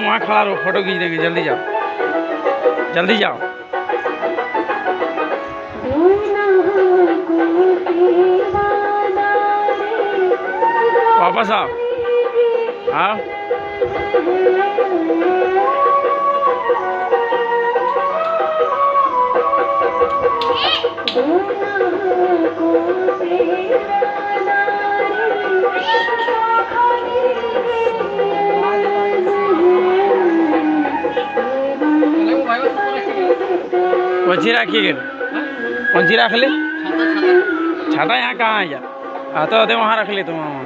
वहाँ खड़ा रहो, फोटो खींच देंगे। जल्दी जाओ, जल्दी जाओ। वापस आओ। आओ। कौन राखिए कौन सी रख ले? छाता यहाँ कहाँ है यार? आते होते वहाँ रख ले तुम वहाँ।